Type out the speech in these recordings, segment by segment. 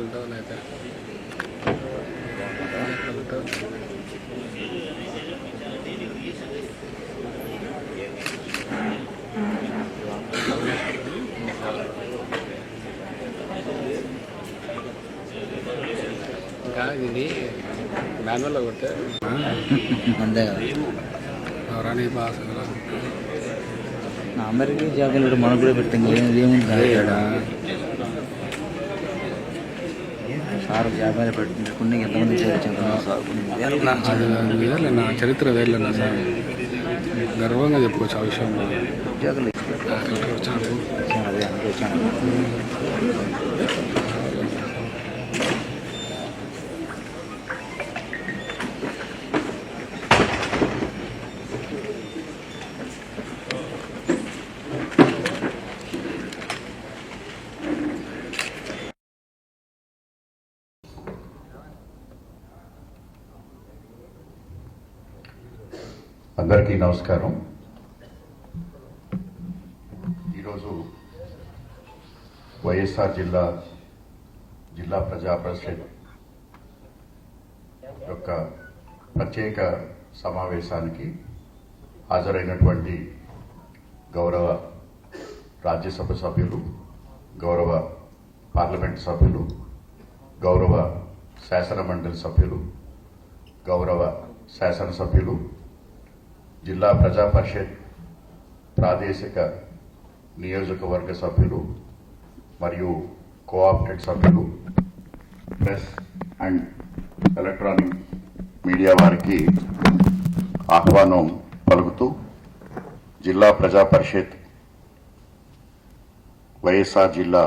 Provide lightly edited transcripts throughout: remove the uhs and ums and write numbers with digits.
అయితే ఇది మాన్యువల్లో కొడితే అంతే కదా రాని బాస్ అందరికీ జాగ్రత్త మనకు కూడా పెట్టింది ఏముంది సార్ జాగ్రత్త పెట్టుకుని ఎంతమంది చేర్చాను సార్ వేర్లే నా చరిత్ర వేర్లేనా సార్ గర్వంగా చెప్పుకోవచ్చు ఆ విషయంలో వచ్చాను అదే అందుకే వచ్చాను. అందరికీ నమస్కారం. ఈరోజు వైఎస్ఆర్ జిల్లా ప్రజా పరిషత్ యొక్క ప్రత్యేక సమావేశానికి హాజరైనటువంటి గౌరవ రాజ్యసభ సభ్యులు, గౌరవ పార్లమెంట్ సభ్యులు, గౌరవ శాసన మండలి సభ్యులు, గౌరవ శాసనసభ్యులు, జిల్లా ప్రజా పరిషత్ ప్రాదేశిక నియోజకవర్గ సభ్యులు మరియు కోఆప్టెడ్ సభ్యులు, ప్రెస్ అండ్ ఎలక్ట్రానిక్ మీడియా వారికి ఆహ్వానం పలుకుతూ జిల్లా ప్రజా పరిషత్ వైఎస్ఆర్ జిల్లా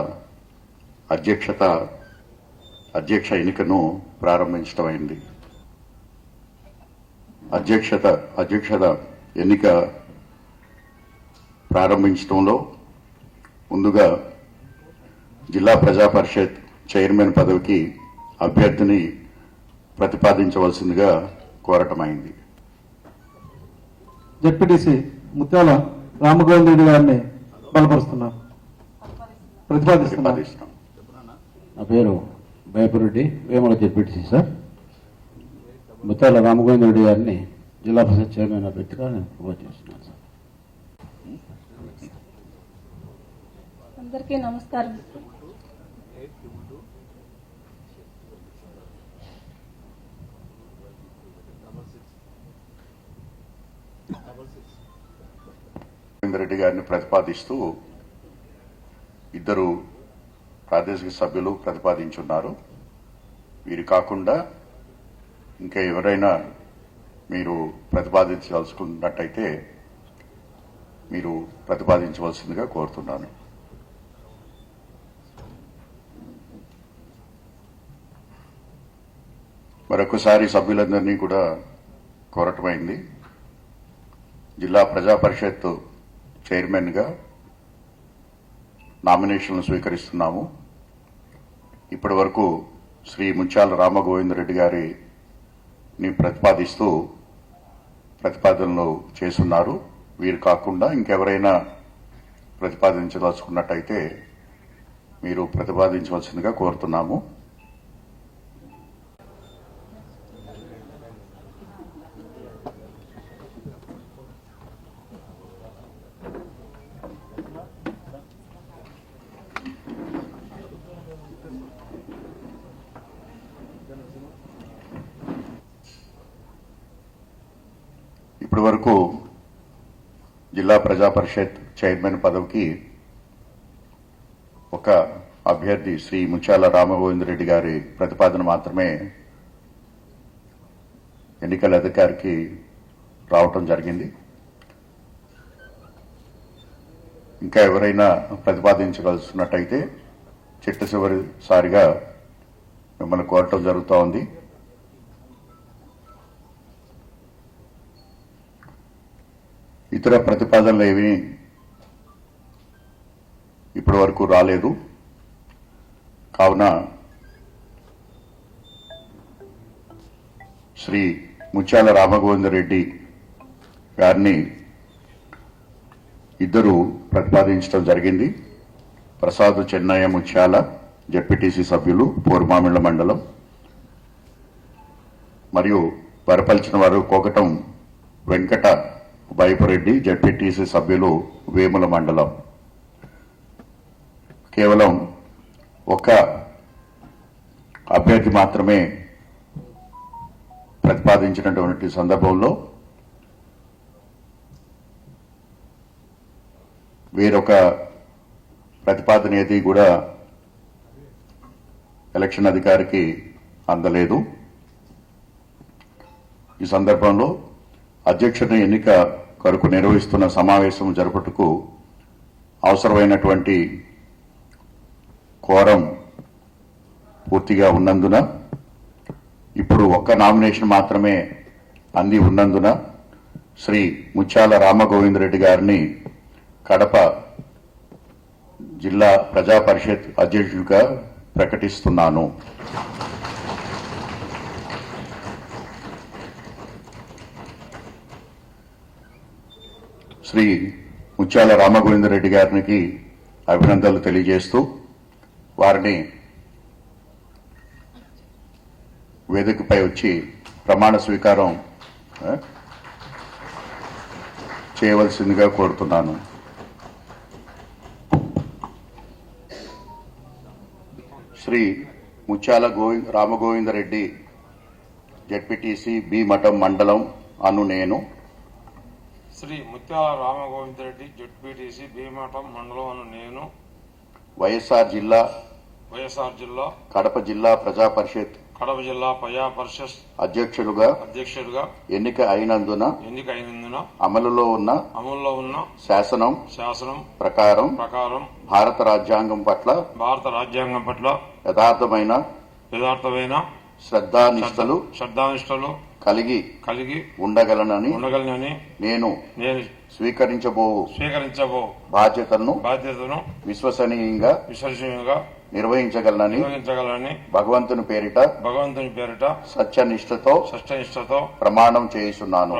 అధ్యక్ష ఎన్నికను ప్రారంభించడమైంది. అధ్యక్షత ఎన్నిక ప్రారంభించడంలో ముందుగా జిల్లా ప్రజా పరిషత్ చైర్మన్ పదవికి అభ్యర్థిని ప్రతిపాదించవలసిందిగా కోరటమైంది. జెడ్పీటీసీ ముత్యాల రామగోవింద రెడ్డి గారిని బలపరుస్తున్నాం, ప్రతిపాదిస్తున్నాం. నా పేరు భయపురెడ్డి, వేమల జెడ్పీటీసీ సార్. ముత్యాల రామగోవింద రెడ్డి గారిని జిల్లా పరిషత్ చైర్మన్ అభ్యర్థిగా నేను ప్రపోజ్ చేస్తున్నాను సార్. అందరికీ నమస్కారం. రెడ్డి గారిని ప్రతిపాదిస్తూ ఇద్దరు ప్రాదేశిక సభ్యులు ప్రతిపాదించున్నారు. వీరు కాకుండా ఇంకా ఎవరైనా మీరు ప్రతిపాదించదలుచుకున్నట్టయితే మీరు ప్రతిపాదించవలసిందిగా కోరుతున్నాను. మరొకసారి సభ్యులందరినీ కూడా కోరటమైంది. జిల్లా ప్రజా పరిషత్ చైర్మన్గా నామినేషన్లు స్వీకరిస్తున్నాము. ఇప్పటి వరకు శ్రీ ముత్యాల రామగోవిందరెడ్డి గారిని ప్రతిపాదనలు చేస్తున్నారు. వీరు కాకుండా ఇంకెవరైనా ప్రతిపాదించదలుచుకున్నట్టయితే మీరు ప్రతిపాదించవలసిందిగా కోరుతున్నాము. ఇప్పటి వరకు జిల్లా ప్రజా పరిషత్ చైర్మన్ పదవికి ఒక అభ్యర్థి శ్రీ ముత్యాల రామగోవిందరెడ్డి గారి ప్రతిపాదన మాత్రమే ఎన్నికల అధికారికి రావటం జరిగింది. ఇంకా ఎవరైనా ప్రతిపాదించగలుగుతున్నట్టయితే చిట్ట చివరిసారిగా మిమ్మల్ని కోరటం జరుగుతూ ఉంది. ఇతర ప్రతిపాదనలు ఏమీ ఇప్పటి వరకు రాలేదు. కావున శ్రీ ముత్యాల రామగోవిందరెడ్డి గారిని ఇద్దరు ప్రతిపాదించడం జరిగింది. ప్రసాద్ చెన్నయ్య ముత్యాల జడ్పీటీసీ సభ్యులు పూర్మామిళ్ల మండలం, మరియు వరపలిచిన వారు కోకటం వెంకట బైపురెడ్డి, జడ్పీటీసీ సభ్యులు వేముల మండలం. కేవలం ఒక అభ్యర్థి మాత్రమే ప్రతిపాదించినటువంటి సందర్భంలో వేరొక ప్రతిపాదన ఏది కూడా ఎలక్షన్ అధికారికి అందలేదు. ఈ సందర్భంలో అధ్యక్షుని ఎన్నిక కొరకు నిర్వహిస్తున్న సమావేశం జరుపుటకు అవసరమైనటువంటి కోరం పూర్తిగా ఉన్నందున, ఇప్పుడు ఒక్క నామినేషన్ మాత్రమే అంది ఉన్నందున శ్రీ ముత్యాల రామగోవిందరెడ్డి గారిని కడప జిల్లా ప్రజా పరిషత్ అధ్యక్షుడిగా ప్రకటిస్తున్నాను. శ్రీ ముత్యాల రామగోవిందరెడ్డి గారికి అభినందనలు తెలియజేస్తూ వారిని వేదికపై వచ్చి ప్రమాణ స్వీకారం చేయవలసిందిగా కోరుతున్నాను. శ్రీ ముత్యాల రామగోవిందరెడ్డి, జడ్పీటీసీ బి మఠం మండలం అను నేను శ్రీ ముత్యాల రామగోవిందరెడ్డి, జడ్పీటీసీ భీమఠం మండలం అను నేను వైఎస్ఆర్ జిల్లా కడప జిల్లా ప్రజా పరిషత్ అధ్యక్షులుగా ఎన్నిక అయినందున అమలులో ఉన్న శాసనం ప్రకారం భారత రాజ్యాంగం పట్ల యథార్థమైన శ్రద్ధానిష్టలు కలిగి ఉండగలనని నేను స్వీకరించబో బాధ్యతను విశ్వసనీయంగా నిర్వహించగలనని భగవంతుని పేరిట సత్యనిష్టతో ప్రమాణం చేయుచున్నాను.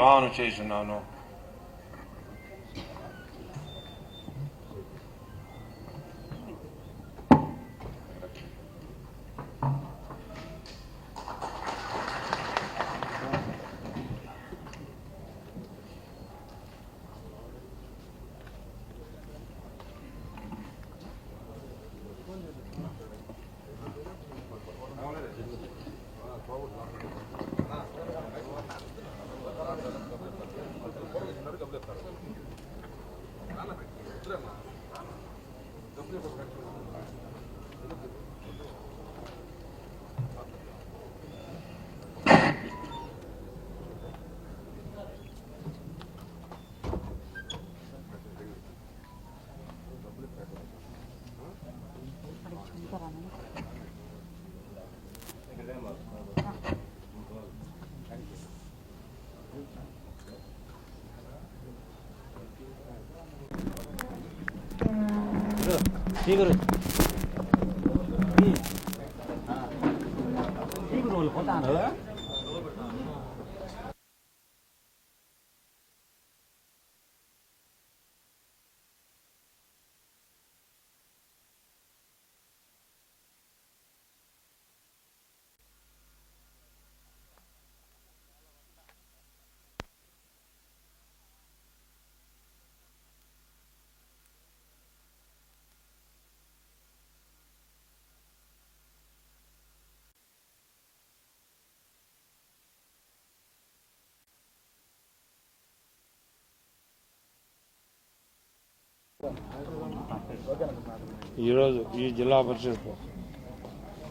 ఈరోజు ఈ జిల్లా పరిషత్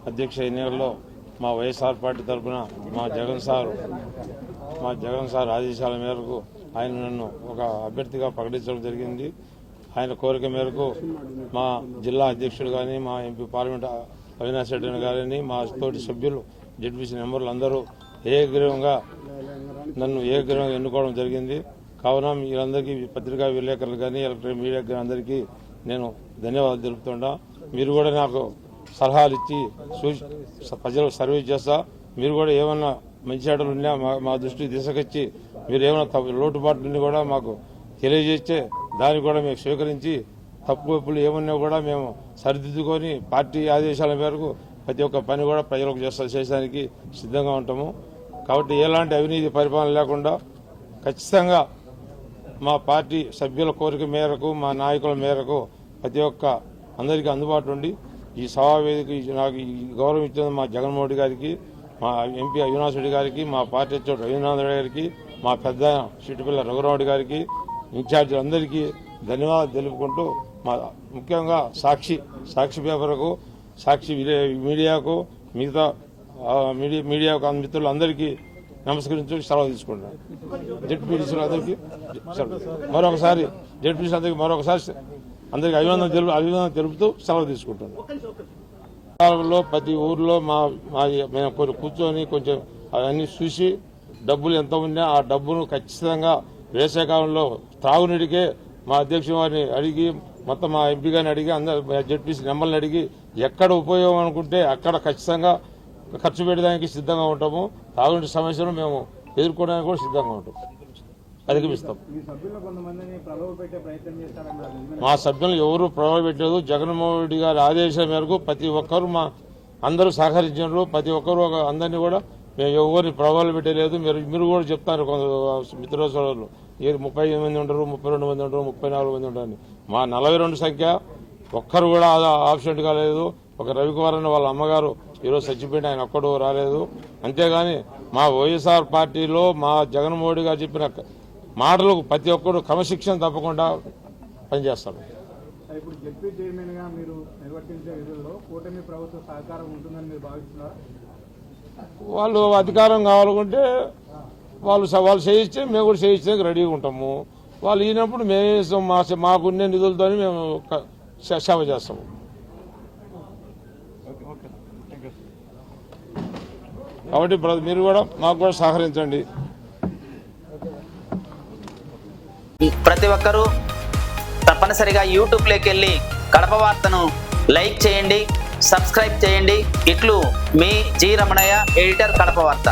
అధ్యక్ష ఎన్నికల్లో మా వైఎస్ఆర్ పార్టీ తరఫున మా జగన్ సార్ ఆదేశాల మేరకు ఆయన నన్ను ఒక అభ్యర్థిగా ప్రకటించడం జరిగింది. ఆయన కోరిక మేరకు మా జిల్లా అధ్యక్షుడు కానీ, మా ఎంపీ పార్లమెంట్ అవినాష్ రెడ్డి గారిని, మా తోటి సభ్యులు జడ్పీసీ మెంబర్లు అందరూ నన్ను ఏకగ్రీవంగా ఎన్నుకోవడం జరిగింది. కావున మీరందరికీ పత్రికా విలేకరులు కానీ, ఎలక్ట్రానిక్ మీడియా కానీ అందరికీ నేను ధన్యవాదాలు తెలుపుతుంటా. మీరు కూడా నాకు సలహాలు ఇచ్చి ప్రజలకు సర్వీస్ చేస్తా. మీరు కూడా ఏమన్నా మంచి ఆటలు ఉన్నా మా దృష్టికి తీసుకొచ్చి మీరు ఏమైనా లోటుపాట్లన్నీ కూడా మాకు తెలియజేస్తే దాన్ని కూడా మేము స్వీకరించి తప్పులు ఏమన్నా కూడా మేము సరిదిద్దుకొని పార్టీ ఆదేశాల మేరకు ప్రతి ఒక్క పని కూడా ప్రజలకు చేసేదానికి సిద్ధంగా ఉంటాము. కాబట్టి ఎలాంటి అవినీతి పరిపాలన లేకుండా ఖచ్చితంగా మా పార్టీ సభ్యుల కోరిక మేరకు మా నాయకుల మేరకు ప్రతి ఒక్క అందరికీ అందుబాటులో ఉండి ఈ సభావేదిక నాకు ఈ గౌరవం ఇచ్చిన మా జగన్మోహన్ రెడ్డి గారికి, మా ఎంపీ అవినాష్ రెడ్డి గారికి, మా పార్టీ అధ్యక్షుడు రవీంద్రనాథ్ రెడ్డి గారికి, మా పెద్ద చిట్టుపిల్ల రఘురావుడి గారికి, ఇన్ఛార్జీలందరికీ ధన్యవాదాలు తెలుపుకుంటూ మా ముఖ్యంగా సాక్షి పేపర్కు, సాక్షి మీడియాకు, మిగతా మీడియాకు మిత్రులందరికీ నమస్కరించు సెలవు తీసుకుంటాను. జెడ్పీటీసీలందరికీ మరొకసారి అందరికీ అభినందన తెలుపుతూ సెలవు తీసుకుంటాను. ప్రతి ఊర్లో మేము కూర్చొని కొంచెం అవన్నీ చూసి డబ్బులు ఎంత ఉన్నా ఆ డబ్బును ఖచ్చితంగా వేసవికాలంలో త్రాగునీటికే మా అధ్యక్షుడు వారిని అడిగి, మొత్తం మా ఎంపీ గారిని అడిగి, అందరు జెడ్పీసీ నెంబర్ని అడిగి ఎక్కడ ఉపయోగం అనుకుంటే అక్కడ ఖచ్చితంగా ఖర్చు పెట్టడానికి సిద్ధంగా ఉంటాము. తాగునీటి సమస్యను మేము ఎదుర్కోవడానికి కూడా సిద్ధంగా ఉంటాం, అధిగమిస్తాం. మా సభ్యులు ఎవరు ప్రలోభ పెట్టలేదు. జగన్మోహన్ రెడ్డి గారి ఆదేశాల మేరకు ప్రతి ఒక్కరు అందరూ సహకరించారు. ప్రతి ఒక్కరు అందరినీ కూడా మేము ఎవరిని ప్రభావాలు పెట్టలేదు. మీరు కూడా చెప్తారు మిత్రుల సోదరులు 38 మంది ఉంటారు, 32 మంది ఉంటారు, 34 మంది ఉంటారు. మా 42 సంఖ్య ఒక్కరు కూడా ఆబ్సెంట్ కాలేదు. ఒక రవికుమార్ అన్న వాళ్ళ అమ్మగారు ఈరోజు చచ్చిపోయింది, ఆయన ఒక్కడు రాలేదు. అంతేగాని మా వైఎస్ఆర్ పార్టీలో మా జగన్మోహన్ గారు చెప్పిన మాటలకు ప్రతి ఒక్కరు క్రమశిక్షణ తప్పకుండా పనిచేస్తారు. ఇప్పుడు జెడ్పీ చైర్మన్ గా మీరు నిర్వర్తించే విధుల్లో కూటమి ప్రభుత్వ సహకారం ఉంటుందని మీరు భావిస్తున్నారా? వాళ్ళు అధికారం కావాలనుకుంటే వాళ్ళు చేయిస్తే మేము కూడా చేయించడానికి రెడీగా ఉంటాము. వాళ్ళు ఈనప్పుడు మేము మాకున్న నిధులతో మేము సేవ చేస్తాము. కాబట్టి మీరు కూడా మాకు కూడా సహకరించండి. ప్రతి ఒక్కరూ తప్పనిసరిగా యూట్యూబ్లోకి వెళ్ళి కడప వార్తను లైక్ చేయండి, సబ్స్క్రైబ్ చేయండి. ఇట్లు మీ జి రమణయ్య, ఎడిటర్, కడప వార్త.